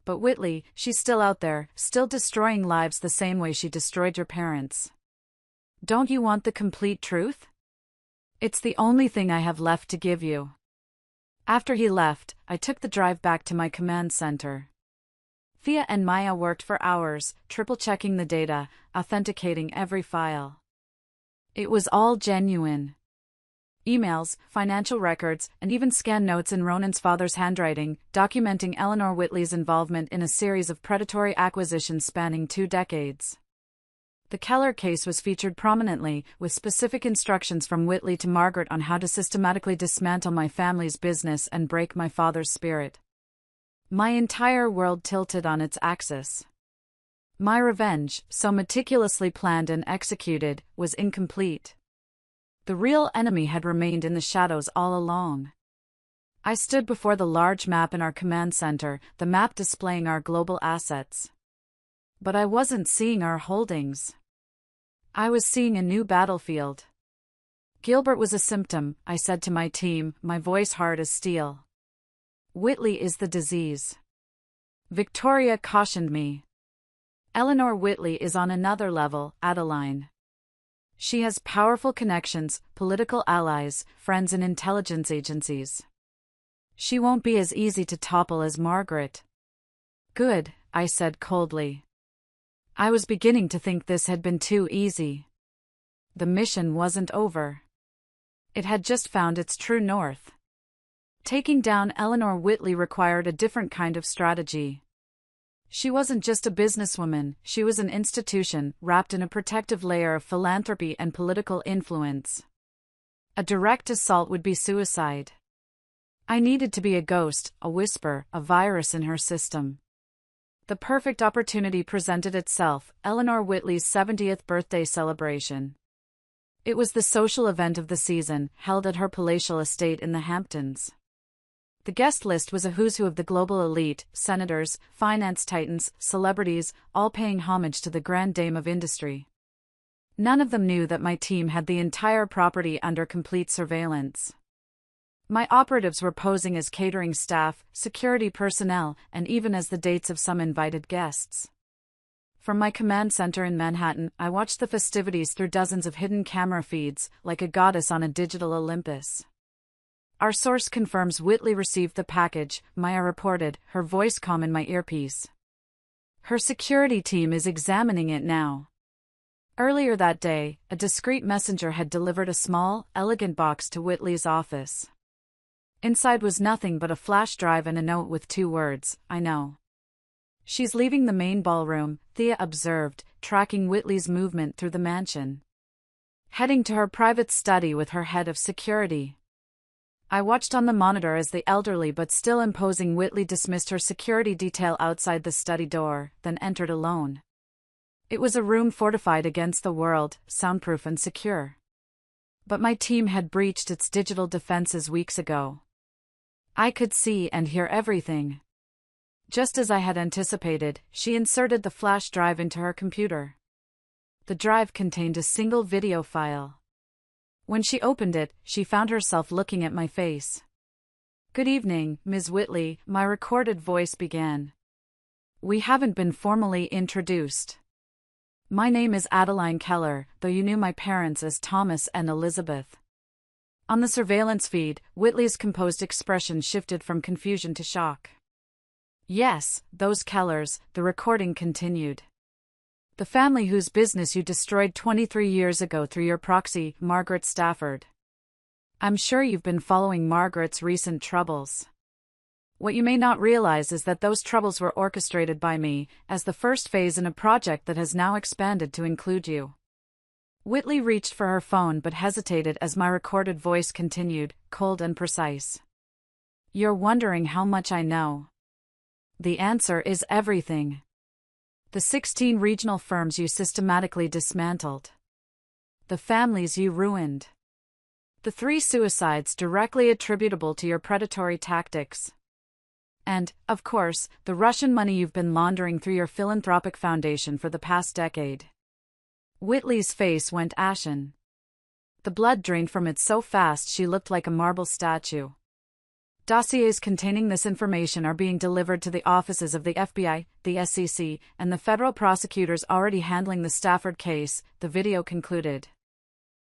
But Whitley, she's still out there, still destroying lives the same way she destroyed your parents. Don't you want the complete truth? It's the only thing I have left to give you. After he left, I took the drive back to my command center. Thea and Maya worked for hours, triple-checking the data, authenticating every file. It was all genuine. Emails, financial records, and even scanned notes in Ronan's father's handwriting, documenting Eleanor Whitley's involvement in a series of predatory acquisitions spanning 2 decades. The Keller case was featured prominently, with specific instructions from Whitley to Margaret on how to systematically dismantle my family's business and break my father's spirit. My entire world tilted on its axis. My revenge, so meticulously planned and executed, was incomplete. The real enemy had remained in the shadows all along. I stood before the large map in our command center, the map displaying our global assets. But I wasn't seeing our holdings. I was seeing a new battlefield. Gilbert was a symptom, I said to my team, my voice hard as steel. Whitley is the disease. Victoria cautioned me. Eleanor Whitley is on another level, Adeline. She has powerful connections, political allies, friends in intelligence agencies. She won't be as easy to topple as Margaret. Good, I said coldly. I was beginning to think this had been too easy. The mission wasn't over. It had just found its true north. Taking down Eleanor Whitley required a different kind of strategy. She wasn't just a businesswoman, she was an institution, wrapped in a protective layer of philanthropy and political influence. A direct assault would be suicide. I needed to be a ghost, a whisper, a virus in her system. The perfect opportunity presented itself, Eleanor Whitley's 70th birthday celebration. It was the social event of the season, held at her palatial estate in the Hamptons. The guest list was a who's who of the global elite, senators, finance titans, celebrities, all paying homage to the grand dame of industry. None of them knew that my team had the entire property under complete surveillance. My operatives were posing as catering staff, security personnel, and even as the dates of some invited guests. From my command center in Manhattan, I watched the festivities through dozens of hidden camera feeds, like a goddess on a digital Olympus. Our source confirms Whitley received the package, Maya reported, her voice calm in my earpiece. Her security team is examining it now. Earlier that day, a discreet messenger had delivered a small, elegant box to Whitley's office. Inside was nothing but a flash drive and a note with 2 words, I know. She's leaving the main ballroom, Thea observed, tracking Whitley's movement through the mansion. Heading to her private study with her head of security. I watched on the monitor as the elderly but still imposing Whitley dismissed her security detail outside the study door, then entered alone. It was a room fortified against the world, soundproof and secure. But my team had breached its digital defenses weeks ago. I could see and hear everything. Just as I had anticipated, she inserted the flash drive into her computer. The drive contained a single video file. When she opened it, she found herself looking at my face. Good evening, Ms. Whitley, my recorded voice began. We haven't been formally introduced. My name is Adeline Keller, though you knew my parents as Thomas and Elizabeth. On the surveillance feed, Whitley's composed expression shifted from confusion to shock. Yes, those Kellers, the recording continued. The family whose business you destroyed 23 years ago through your proxy, Margaret Stafford. I'm sure you've been following Margaret's recent troubles. What you may not realize is that those troubles were orchestrated by me, as the first phase in a project that has now expanded to include you. Whitley reached for her phone but hesitated as my recorded voice continued, cold and precise. You're wondering how much I know. The answer is everything. The 16 regional firms you systematically dismantled. The families you ruined. The 3 suicides directly attributable to your predatory tactics. And, of course, the Russian money you've been laundering through your philanthropic foundation for the past decade. Whitley's face went ashen. The blood drained from it so fast she looked like a marble statue. Dossiers containing this information are being delivered to the offices of the FBI, the SEC, and the federal prosecutors already handling the Stafford case, the video concluded.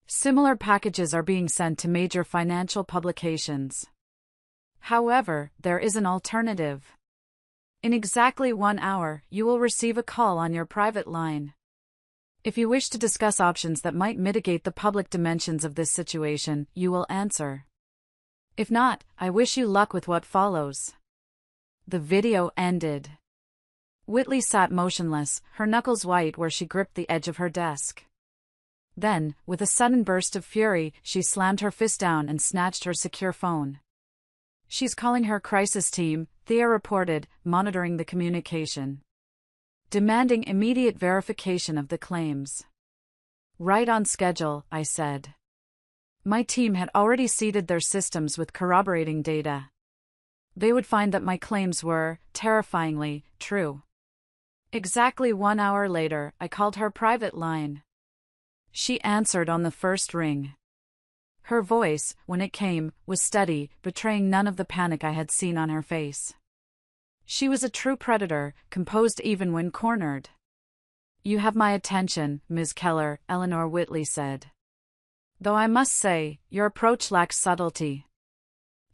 Similar packages are being sent to major financial publications. However, there is an alternative. In exactly 1 hour, you will receive a call on your private line. If you wish to discuss options that might mitigate the public dimensions of this situation, you will answer. If not, I wish you luck with what follows. The video ended. Whitley sat motionless, her knuckles white where she gripped the edge of her desk. Then, with a sudden burst of fury, she slammed her fist down and snatched her secure phone. "She's calling her crisis team," Thea reported, monitoring the communication. "Demanding immediate verification of the claims." "Right on schedule," I said. My team had already seeded their systems with corroborating data. They would find that my claims were, terrifyingly, true. Exactly 1 hour later, I called her private line. She answered on the first ring. Her voice, when it came, was steady, betraying none of the panic I had seen on her face. She was a true predator, composed even when cornered. "You have my attention, Ms. Keller," Eleanor Whitley said. "Though I must say, your approach lacks subtlety."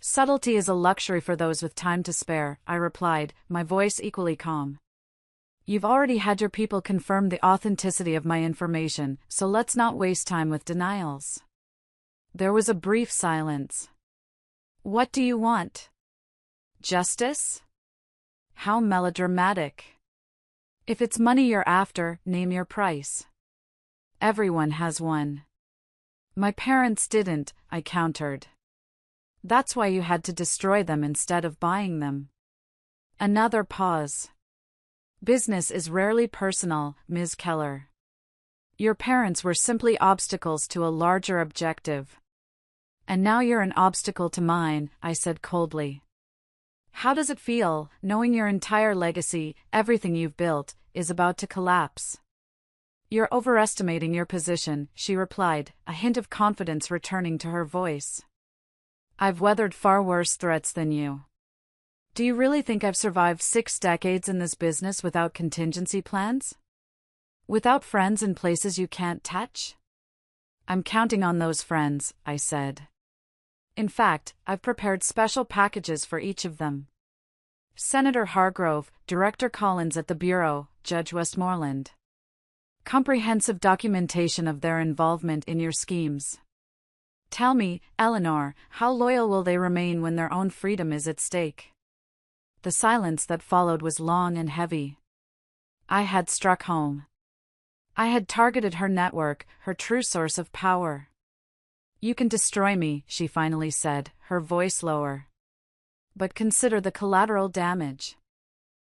"Subtlety is a luxury for those with time to spare," I replied, my voice equally calm. "You've already had your people confirm the authenticity of my information, so let's not waste time with denials." There was a brief silence. "What do you want?" "Justice?" How melodramatic. "If it's money you're after, name your price." "Everyone has one." "My parents didn't," I countered. "That's why you had to destroy them instead of buying them." Another pause. "Business is rarely personal, Ms. Keller. Your parents were simply obstacles to a larger objective. And now you're an obstacle to mine," I said coldly. "How does it feel, knowing your entire legacy, everything you've built, is about to collapse?" "You're overestimating your position," she replied, a hint of confidence returning to her voice. "I've weathered far worse threats than you. Do you really think I've survived 6 decades in this business without contingency plans? Without friends in places you can't touch?" "I'm counting on those friends," I said. "In fact, I've prepared special packages for each of them. Senator Hargrove, Director Collins at the Bureau, Judge Westmoreland. Comprehensive documentation of their involvement in your schemes. Tell me, Eleanor, how loyal will they remain when their own freedom is at stake?" The silence that followed was long and heavy. I had struck home. I had targeted her network, her true source of power. "You can destroy me," she finally said, her voice lower. "But consider the collateral damage.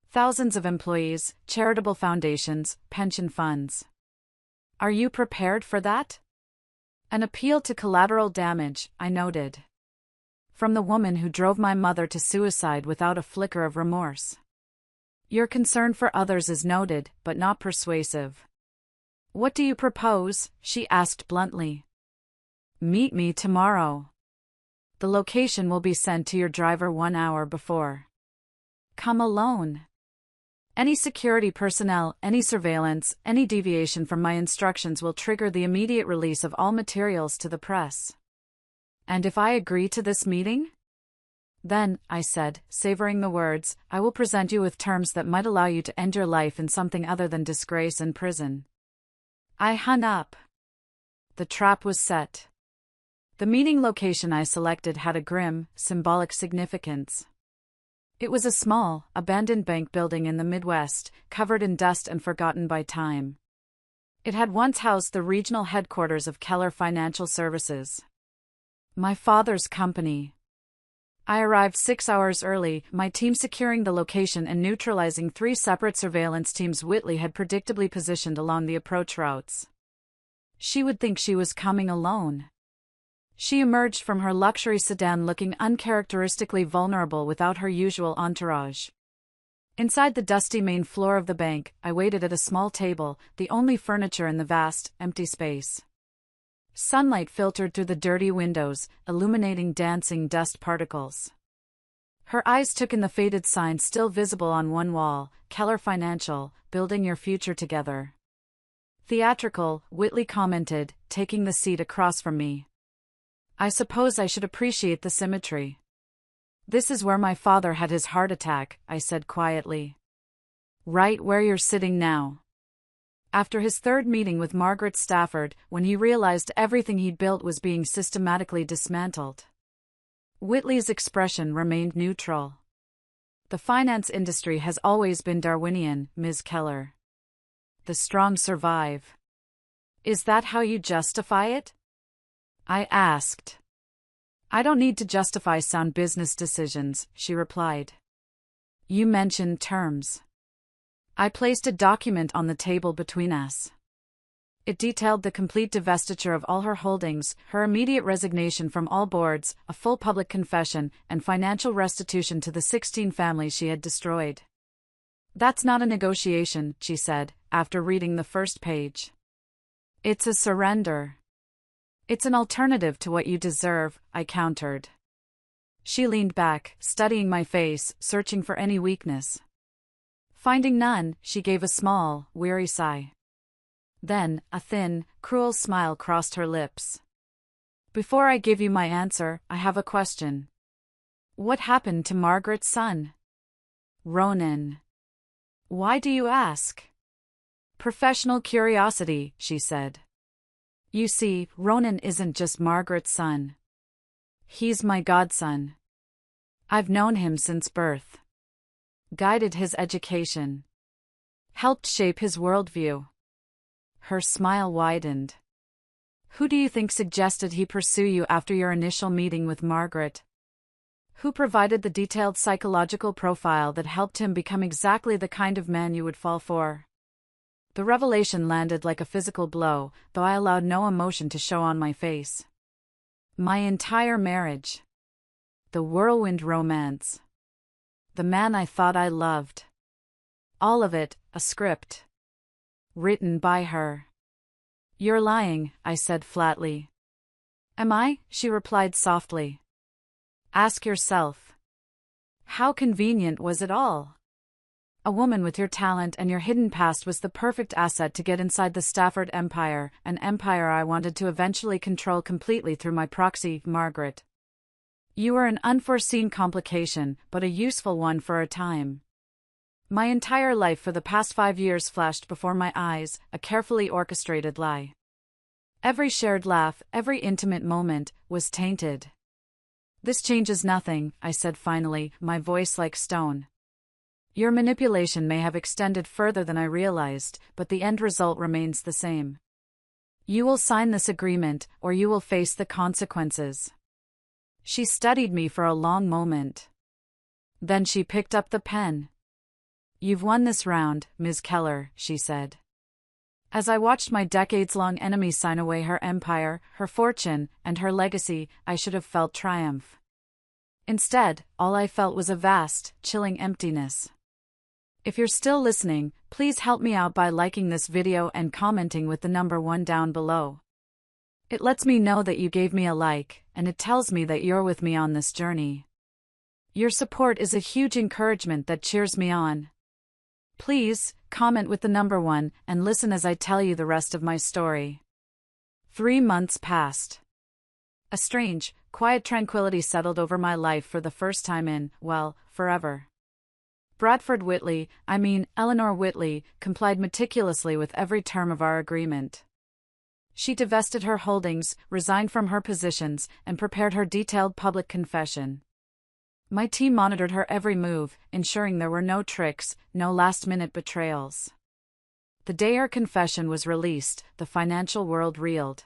Thousands of employees, charitable foundations, pension funds. Are you prepared for that?" "An appeal to collateral damage," I noted. "From the woman who drove my mother to suicide without a flicker of remorse." "Your concern for others is noted, but not persuasive." "What do you propose?" she asked bluntly. "Meet me tomorrow. The location will be sent to your driver 1 hour before. Come alone. Any security personnel, any surveillance, any deviation from my instructions will trigger the immediate release of all materials to the press." "And if I agree to this meeting?" "Then," I said, savoring the words, "I will present you with terms that might allow you to end your life in something other than disgrace and prison." I hung up. The trap was set. The meeting location I selected had a grim, symbolic significance. It was a small, abandoned bank building in the Midwest, covered in dust and forgotten by time. It had once housed the regional headquarters of Keller Financial Services, my father's company. I arrived 6 hours early, my team securing the location and neutralizing 3 separate surveillance teams Whitley had predictably positioned along the approach routes. She would think she was coming alone. She emerged from her luxury sedan looking uncharacteristically vulnerable without her usual entourage. Inside the dusty main floor of the bank, I waited at a small table, the only furniture in the vast, empty space. Sunlight filtered through the dirty windows, illuminating dancing dust particles. Her eyes took in the faded sign still visible on one wall: Keller Financial, building your future together. Theatrical, Whitley commented, taking the seat across from me. I suppose I should appreciate the symmetry. This is where my father had his heart attack, I said quietly. Right where you're sitting now. After his third meeting with Margaret Stafford, when he realized everything he'd built was being systematically dismantled. Whitley's expression remained neutral. The finance industry has always been Darwinian, Ms. Keller. The strong survive. Is that how you justify it? I asked. I don't need to justify sound business decisions, she replied. You mentioned terms. I placed a document on the table between us. It detailed the complete divestiture of all her holdings, her immediate resignation from all boards, a full public confession, and financial restitution to the 16 families she had destroyed. That's not a negotiation, she said, after reading the first page. It's a surrender. It's an alternative to what you deserve, I countered. She leaned back, studying my face, searching for any weakness. Finding none, she gave a small, weary sigh. Then, a thin, cruel smile crossed her lips. Before I give you my answer, I have a question. What happened to Margaret's son? Ronan. Why do you ask? Professional curiosity, she said. You see, Ronan isn't just Margaret's son. He's my godson. I've known him since birth. Guided his education. Helped shape his worldview. Her smile widened. Who do you think suggested he pursue you after your initial meeting with Margaret? Who provided the detailed psychological profile that helped him become exactly the kind of man you would fall for? The revelation landed like a physical blow, though I allowed no emotion to show on my face. My entire marriage. The whirlwind romance. The man I thought I loved. All of it, a script. Written by her. You're lying, I said flatly. Am I? She replied softly. Ask yourself. How convenient was it all? A woman with your talent and your hidden past was the perfect asset to get inside the Stafford empire, an empire I wanted to eventually control completely through my proxy, Margaret. You were an unforeseen complication, but a useful one for a time. My entire life for the past 5 years flashed before my eyes, a carefully orchestrated lie. Every shared laugh, every intimate moment, was tainted. This changes nothing, I said finally, my voice like stone. Your manipulation may have extended further than I realized, but the end result remains the same. You will sign this agreement, or you will face the consequences. She studied me for a long moment. Then she picked up the pen. You've won this round, Ms. Keller, she said. As I watched my decades-long enemy sign away her empire, her fortune, and her legacy, I should have felt triumph. Instead, all I felt was a vast, chilling emptiness. If you're still listening, please help me out by liking this video and commenting with the number 1 down below. It lets me know that you gave me a like, and it tells me that you're with me on this journey. Your support is a huge encouragement that cheers me on. Please, comment with the number 1 and listen as I tell you the rest of my story. 3 months passed. A strange, quiet tranquility settled over my life for the first time in, well, forever. Bradford Whitley, Eleanor Whitley, complied meticulously with every term of our agreement. She divested her holdings, resigned from her positions, and prepared her detailed public confession. My team monitored her every move, ensuring there were no tricks, no last-minute betrayals. The day her confession was released, the financial world reeled.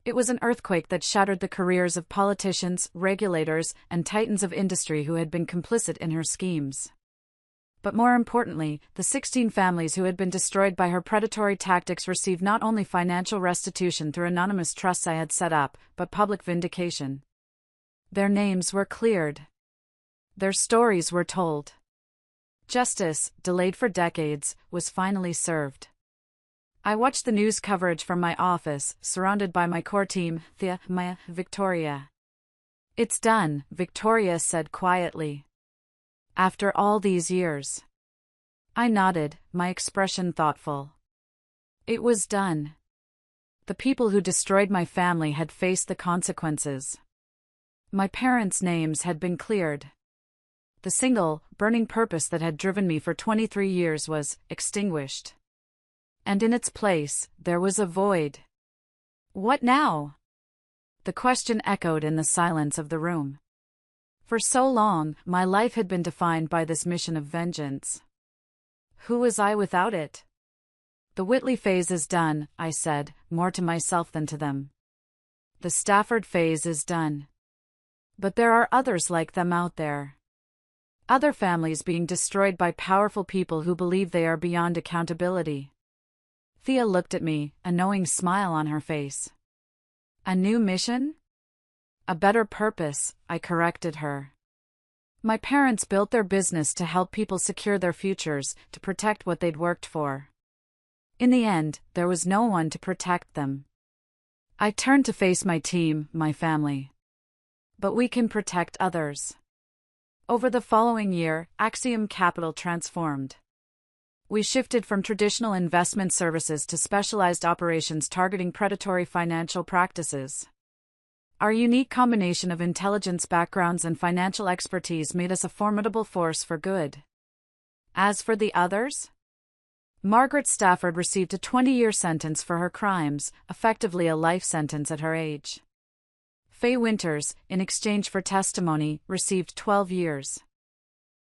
It was an earthquake that shattered the careers of politicians, regulators, and titans of industry who had been complicit in her schemes. But more importantly, the 16 families who had been destroyed by her predatory tactics received not only financial restitution through anonymous trusts I had set up, but public vindication. Their names were cleared. Their stories were told. Justice, delayed for decades, was finally served. I watched the news coverage from my office, surrounded by my core team, Thea, Maya, Victoria. It's done, Victoria said quietly. After all these years. I nodded, my expression thoughtful. It was done. The people who destroyed my family had faced the consequences. My parents' names had been cleared. The single, burning purpose that had driven me for 23 years was extinguished. And in its place, there was a void. What now? The question echoed in the silence of the room. For so long, my life had been defined by this mission of vengeance. Who was I without it? The Whitley phase is done, I said, more to myself than to them. The Stafford phase is done. But there are others like them out there. Other families being destroyed by powerful people who believe they are beyond accountability. Thea looked at me, a knowing smile on her face. A new mission? A better purpose, I corrected her. My parents built their business to help people secure their futures, to protect what they'd worked for. In the end, there was no one to protect them. I turned to face my team, my family. But we can protect others. Over the following year, Axiom Capital transformed. We shifted from traditional investment services to specialized operations targeting predatory financial practices. Our unique combination of intelligence backgrounds and financial expertise made us a formidable force for good. As for the others? Margaret Stafford received a 20-year sentence for her crimes, effectively a life sentence at her age. Faye Winters, in exchange for testimony, received 12 years.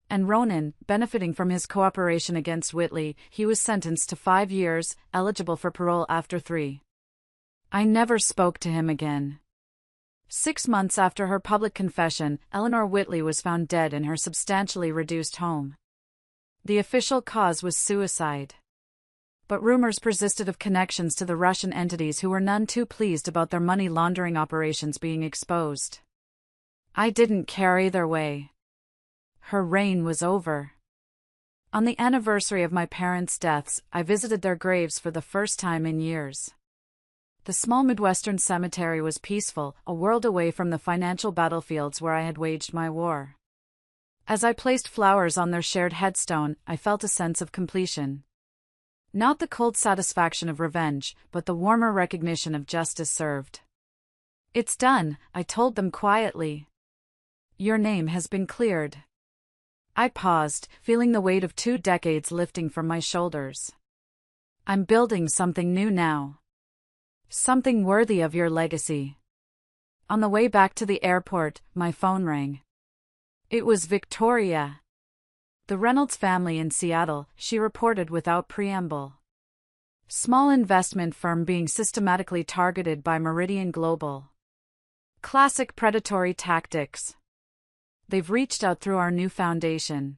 And Ronan, benefiting from his cooperation against Whitley, he was sentenced to 5 years, eligible for parole after 3. I never spoke to him again. 6 months after her public confession, Eleanor Whitley was found dead in her substantially reduced home. The official cause was suicide. But rumors persisted of connections to the Russian entities who were none too pleased about their money laundering operations being exposed. I didn't care either way. Her reign was over. On the anniversary of my parents' deaths, I visited their graves for the first time in years. The small Midwestern cemetery was peaceful, a world away from the financial battlefields where I had waged my war. As I placed flowers on their shared headstone, I felt a sense of completion. Not the cold satisfaction of revenge, but the warmer recognition of justice served. It's done, I told them quietly. Your name has been cleared. I paused, feeling the weight of 2 decades lifting from my shoulders. I'm building something new now. Something worthy of your legacy. On the way back to the airport, my phone rang. It was Victoria. The Reynolds family in Seattle, she reported without preamble. Small investment firm being systematically targeted by Meridian Global. Classic predatory tactics. They've reached out through our new foundation.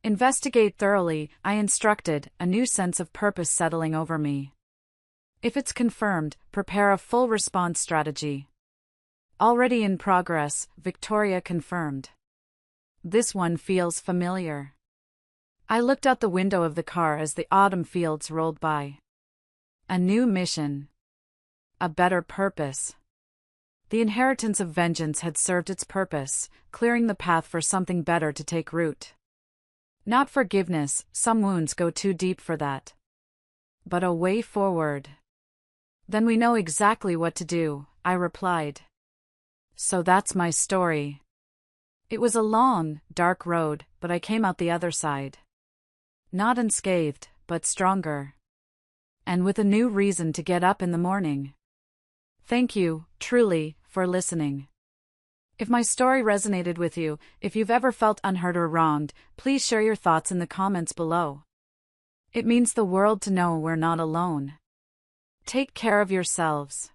Investigate thoroughly, I instructed, a new sense of purpose settling over me. If it's confirmed, prepare a full response strategy. Already in progress, Victoria confirmed. This one feels familiar. I looked out the window of the car as the autumn fields rolled by. A new mission. A better purpose. The inheritance of vengeance had served its purpose, clearing the path for something better to take root. Not forgiveness, some wounds go too deep for that. But a way forward. Then we know exactly what to do, I replied. So that's my story. It was a long, dark road, but I came out the other side. Not unscathed, but stronger. And with a new reason to get up in the morning. Thank you, truly, for listening. If my story resonated with you, if you've ever felt unheard or wronged, please share your thoughts in the comments below. It means the world to know we're not alone. Take care of yourselves.